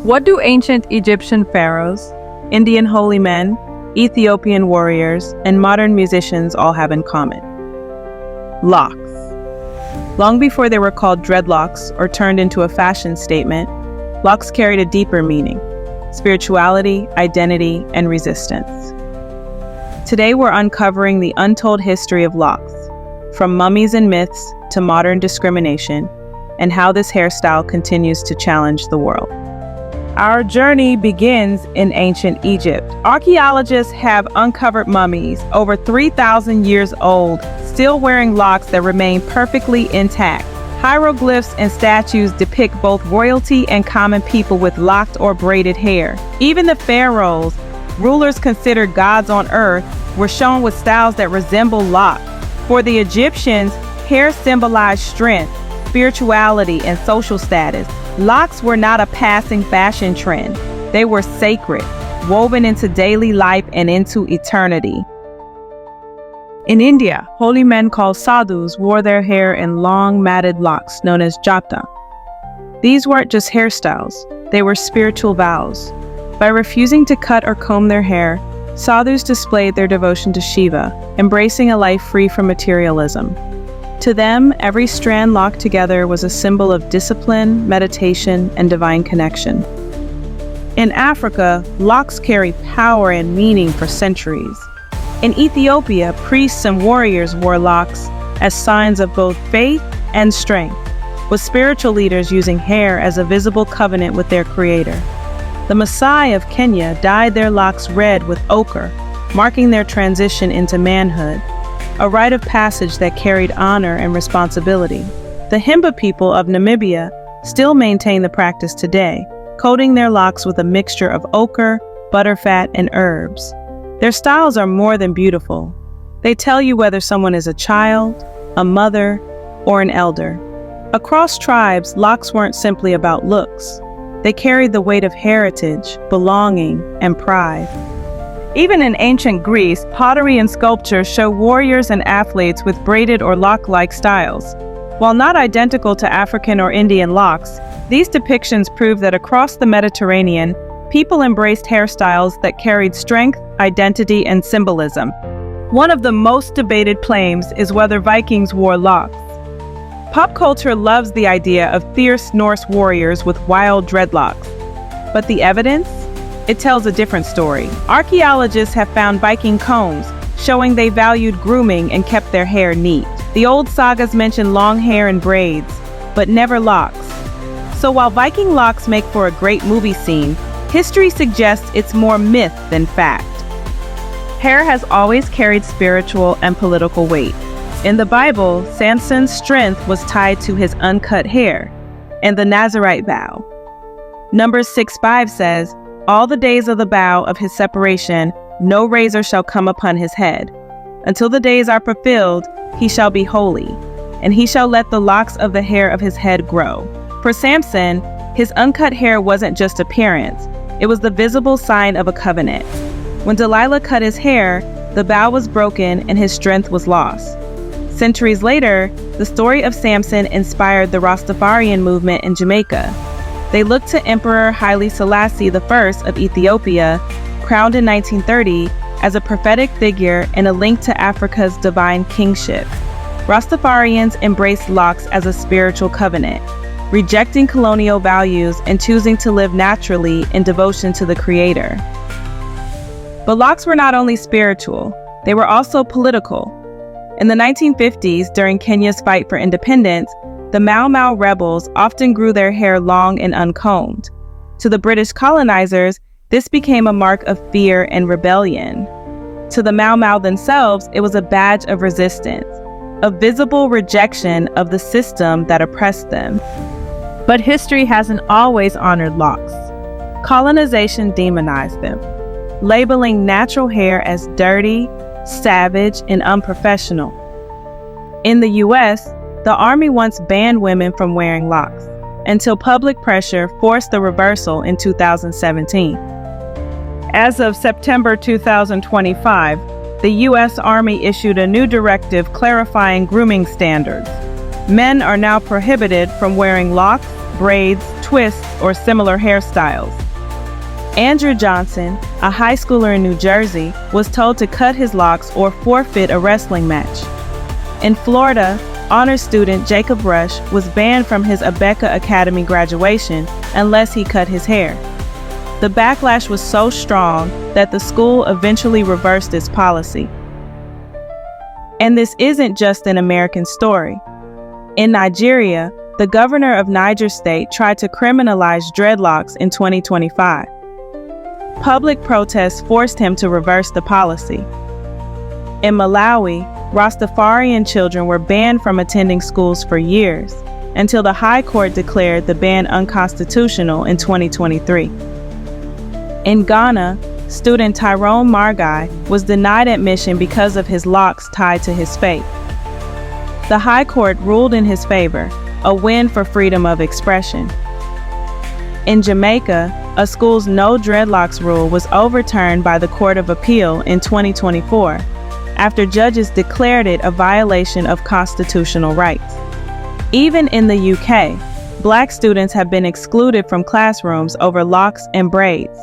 What do ancient Egyptian pharaohs, Indian holy men, Ethiopian warriors, and modern musicians all have in common? Locks. Long before they were called dreadlocks or turned into a fashion statement, locks carried a deeper meaning: spirituality, identity, and resistance. Today we're uncovering the untold history of locks, from mummies and myths to modern discrimination, and how this hairstyle continues to challenge the world. Our journey begins in ancient Egypt. Archaeologists have uncovered mummies over 3,000 years old, still wearing locks that remain perfectly intact. Hieroglyphs and statues depict both royalty and common people with locked or braided hair. Even the pharaohs, rulers considered gods on earth, were shown with styles that resemble locks. For the Egyptians, hair symbolized strength, spirituality, and social status. Locks were not a passing fashion trend. They were sacred, woven into daily life and into eternity. In India, holy men called sadhus wore their hair in long matted locks known as jata. These weren't just hairstyles, they were spiritual vows. By refusing to cut or comb their hair, sadhus displayed their devotion to Shiva, embracing a life free from materialism. To them, every strand locked together was a symbol of discipline, meditation, and divine connection. In Africa, locks carry power and meaning for centuries. In Ethiopia, priests and warriors wore locks as signs of both faith and strength, with spiritual leaders using hair as a visible covenant with their creator. The Maasai of Kenya dyed their locks red with ochre, marking their transition into manhood, a rite of passage that carried honor and responsibility. The Himba people of Namibia still maintain the practice today, coating their locks with a mixture of ochre, butterfat, and herbs. Their styles are more than beautiful. They tell you whether someone is a child, a mother, or an elder. Across tribes, locks weren't simply about looks. They carried the weight of heritage, belonging, and pride. Even in ancient Greece, pottery and sculpture show warriors and athletes with braided or lock-like styles. While not identical to African or Indian locks, these depictions prove that across the Mediterranean, people embraced hairstyles that carried strength, identity, and symbolism. One of the most debated claims is whether Vikings wore locks. Pop culture loves the idea of fierce Norse warriors with wild dreadlocks. But the evidence? It tells a different story. Archaeologists have found Viking combs, showing they valued grooming and kept their hair neat. The old sagas mention long hair and braids, but never locks. So while Viking locks make for a great movie scene, history suggests it's more myth than fact. Hair has always carried spiritual and political weight. In the Bible, Samson's strength was tied to his uncut hair and the Nazirite vow. Numbers 6:5 says, "All the days of the vow of his separation, no razor shall come upon his head. Until the days are fulfilled, he shall be holy, and he shall let the locks of the hair of his head grow." For Samson, his uncut hair wasn't just appearance, it was the visible sign of a covenant. When Delilah cut his hair, the vow was broken and his strength was lost. Centuries later, the story of Samson inspired the Rastafarian movement in Jamaica. They looked to Emperor Haile Selassie I of Ethiopia, crowned in 1930, as a prophetic figure and a link to Africa's divine kingship. Rastafarians embraced locks as a spiritual covenant, rejecting colonial values and choosing to live naturally in devotion to the Creator. But locks were not only spiritual, they were also political. In the 1950s, during Kenya's fight for independence, the Mau Mau rebels often grew their hair long and uncombed. To the British colonizers, this became a mark of fear and rebellion. To the Mau Mau themselves, it was a badge of resistance, a visible rejection of the system that oppressed them. But history hasn't always honored locks. Colonization demonized them, labeling natural hair as dirty, savage, and unprofessional. In the US, the Army once banned women from wearing locks, until public pressure forced the reversal in 2017. As of September 2025, the U.S. Army issued a new directive clarifying grooming standards. Men are now prohibited from wearing locks, braids, twists, or similar hairstyles. Andrew Johnson, a high schooler in New Jersey, was told to cut his locks or forfeit a wrestling match. In Florida, honor student Jacob Rush was banned from his Abeka Academy graduation unless he cut his hair. The backlash was so strong that the school eventually reversed its policy. And this isn't just an American story. In Nigeria, the governor of Niger State tried to criminalize dreadlocks in 2025. Public protests forced him to reverse the policy. In Malawi, Rastafarian children were banned from attending schools for years, until the High Court declared the ban unconstitutional in 2023. In Ghana, student Tyrone Margai was denied admission because of his locks tied to his faith. The High Court ruled in his favor, a win for freedom of expression. In Jamaica, a school's no dreadlocks rule was overturned by the Court of Appeal in 2024, after judges declared it a violation of constitutional rights. Even in the UK, Black students have been excluded from classrooms over locks and braids,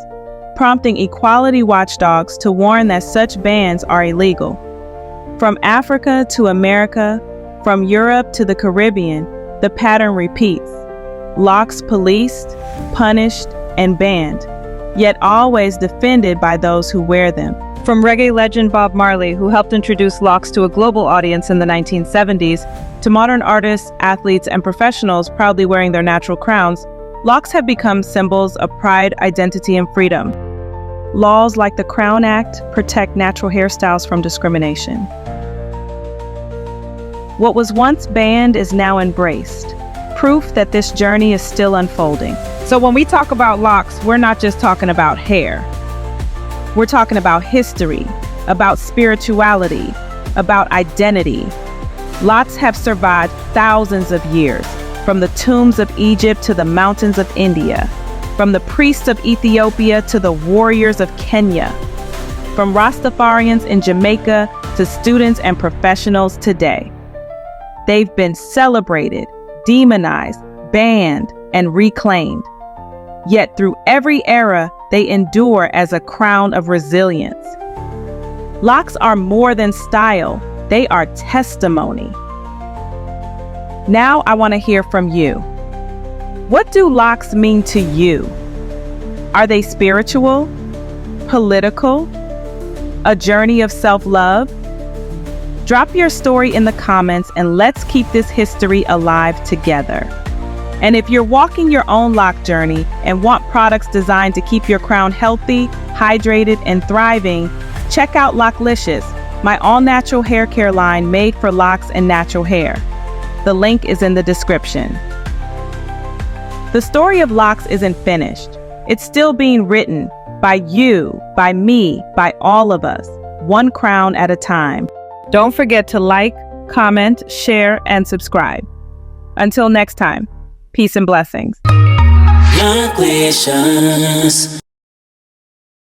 prompting equality watchdogs to warn that such bans are illegal. From Africa to America, from Europe to the Caribbean, the pattern repeats. Locks policed, punished, and banned, yet always defended by those who wear them. From reggae legend Bob Marley, who helped introduce locks to a global audience in the 1970s, to modern artists, athletes, and professionals proudly wearing their natural crowns, locks have become symbols of pride, identity, and freedom. Laws like the Crown Act protect natural hairstyles from discrimination. What was once banned is now embraced, proof that this journey is still unfolding. So when we talk about locks, we're not just talking about hair. We're talking about history, about spirituality, about identity. Locks have survived thousands of years, from the tombs of Egypt to the mountains of India, from the priests of Ethiopia to the warriors of Kenya, from Rastafarians in Jamaica to students and professionals today. They've been celebrated, demonized, banned, and reclaimed. Yet through every era, they endure as a crown of resilience. Locks are more than style, they are testimony. Now I want to hear from you. What do locks mean to you? Are they spiritual, political, a journey of self-love? Drop your story in the comments and let's keep this history alive together. And if you're walking your own lock journey and want products designed to keep your crown healthy, hydrated, and thriving, check out Loclicious, my all-natural hair care line made for locks and natural hair. The link is in the description. The story of locks isn't finished. It's still being written by you, by me, by all of us, one crown at a time. Don't forget to like, comment, share, and subscribe. Until next time, peace and blessings. Loclicious.